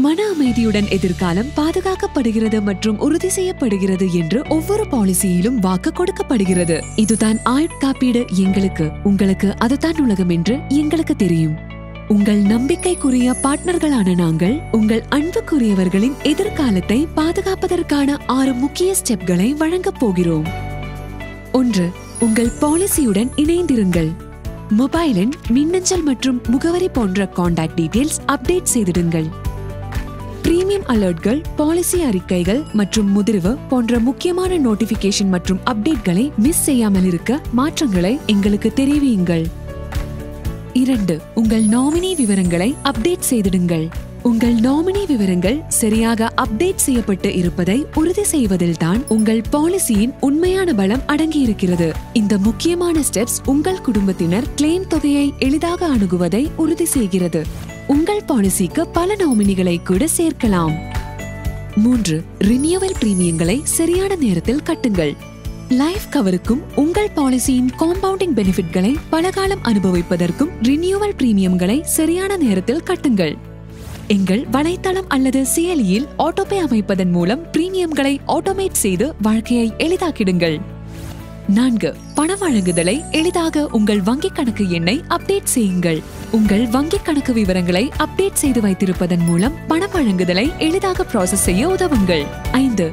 மன அமைதியுடன் எதிர்காலம் பாதுகாக்கப்படுகிறது மற்றும் உறுதி செய்யப்படுகிறது என்று ஒவ்வொரு பாலிசியிலும் வாக்கு கொடுக்கப்படுகிறது. இதுதான் ஆயுட்காப்பீடு. உங்களுக்கு அதுதான் உலகம் என்று எங்களுக்கு தெரியும். உங்கள் நம்பிக்கைக்குரிய பார்ட்னர்களான நாங்கள் உங்கள் அன்புக்குரியவர்களின் எதிர்காலத்தை பாதுகாப்பதற்கான 6 முக்கிய ஸ்டெப்களை வழங்கப் போகிறோம். 1. உங்கள் பாலிசியுடன் இணைந்திருங்கள். மொபைல் எண், மின்னஞ்சல் மற்றும் முகவரி போன்ற கான்டாக்ட் டீடைல்ஸ் அப்டேட் செய்திடுங்கள். பிரீமியம் அலர்ட்கள், பாலிசி அறிக்கைகள் மற்றும் முதிர்வு போன்ற முக்கியமான நோட்டிபிகேஷன் மற்றும் அப்டேட்களை மிஸ் செய்யாமல் இருக்க மாற்றங்களை எங்களுக்கு தெரிவியுங்கள். 2. உங்கள் நாமினி விவரங்களை அப்டேட் செய்திடுங்கள். உங்கள் நாமினி விவரங்கள் சரியாக அப்டேட் செய்யப்பட்டு இருப்பதை உறுதி செய்வதில் தான் உங்கள் பாலிசியின் உண்மையான பலம் அடங்கியிருக்கிறது. இந்த முக்கியமான ஸ்டெப்ஸ் உங்கள் குடும்பத்தினர் கிளைம் தொகையை எளிதாக அணுகுவதை உறுதி செய்கிறது. உங்கள் பாலிசிக்கு பல நாமினிகளை கூட சேர்க்கலாம். 3. ரினியூவல் பிரீமியங்களை சரியான நேரத்தில் கட்டுங்கள். லைஃப் கவருக்கும் உங்கள் பாலிசியின் காம்பவுண்டிங் பெனிஃபிட்களை பலகாலம் அனுபவிப்பதற்கும் ரினியூவல் பிரீமியம்களை சரியான நேரத்தில் கட்டுங்கள். எங்கள் வலைத்தளம் அல்லது செயலியில் ஆட்டோபே அமைப்பதன் மூலம் பிரீமியம்களை ஆட்டோமேட் செய்து வாழ்க்கையை எளிதாக்கிடுங்கள். 4. பண வழங்குதலை எளிதாக உங்கள் வங்கிக் கணக்கு எண்ணை அப்டேட் செய்யுங்கள். உங்கள் வங்கிக் கணக்கு விவரங்களை அப்டேட் செய்து வைத்திருப்பதன் மூலம் பண வழங்குதலை எளிதாக ப்ராசஸ் செய்ய உதவுங்கள். 5.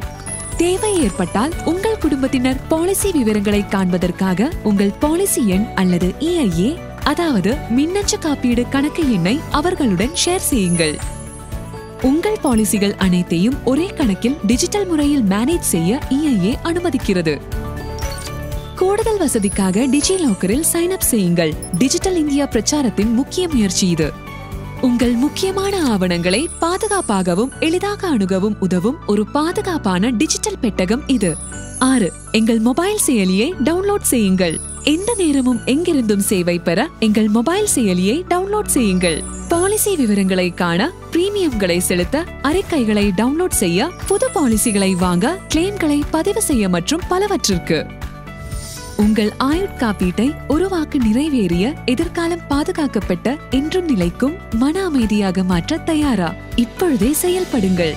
தேவை ஏற்பட்டால் உங்கள் குடும்பத்தினர் பாலிசி விவரங்களை காண்பதற்காக உங்கள் பாலிசி எண் அல்லது EIA, அதாவது மின்னஞ்சல் காப்பீடு கணக்கு எண்ணை அவர்களுடன் ஷேர் செய்யுங்கள். உங்கள் பாலிசிகள் அனைத்தையும் ஒரே கணக்கில் டிஜிட்டல் முறையில் மேனேஜ் செய்ய EIA அனுமதிக்கிறது. கூடுதல் வசதிக்காக டிஜிலாக்கரில் சைன் அப் செய்யுங்கள். டிஜிட்டல் இந்தியா பிரச்சாரத்தின் முக்கிய முயற்சி இது. உங்கள் முக்கியமான ஆவணங்களை பாதுகாப்பாகவும் எளிதாக அணுகவும் உதவும் ஒரு பாதுகாப்பான டிஜிட்டல் பெட்டகம் இது. 6. எங்கள் மொபைல் செயலியை டவுன்லோட் செய்யுங்கள். எந்த நேரமும் எங்கிருந்தும் சேவை பெற எங்கள் மொபைல் செயலியை டவுன்லோட் செய்யுங்கள். பாலிசி விவரங்களை காண, பிரீமியம்களை செலுத்த, அறிக்கைகளை டவுன்லோட் செய்ய, புது பாலிசிகளை வாங்க, கிளைம்களை பதிவு செய்ய மற்றும் பலவற்றிற்கு உங்கள் ஆயுட்காப்பீட்டை உருவாக்க நிறைவேறிய எதிர்காலம் பாதுகாக்கப்பட்ட என்றும் நிலைக்கும் மன அமைதியாக மாற்ற தயாரா? இப்பொழுதே செயல்படுங்கள்.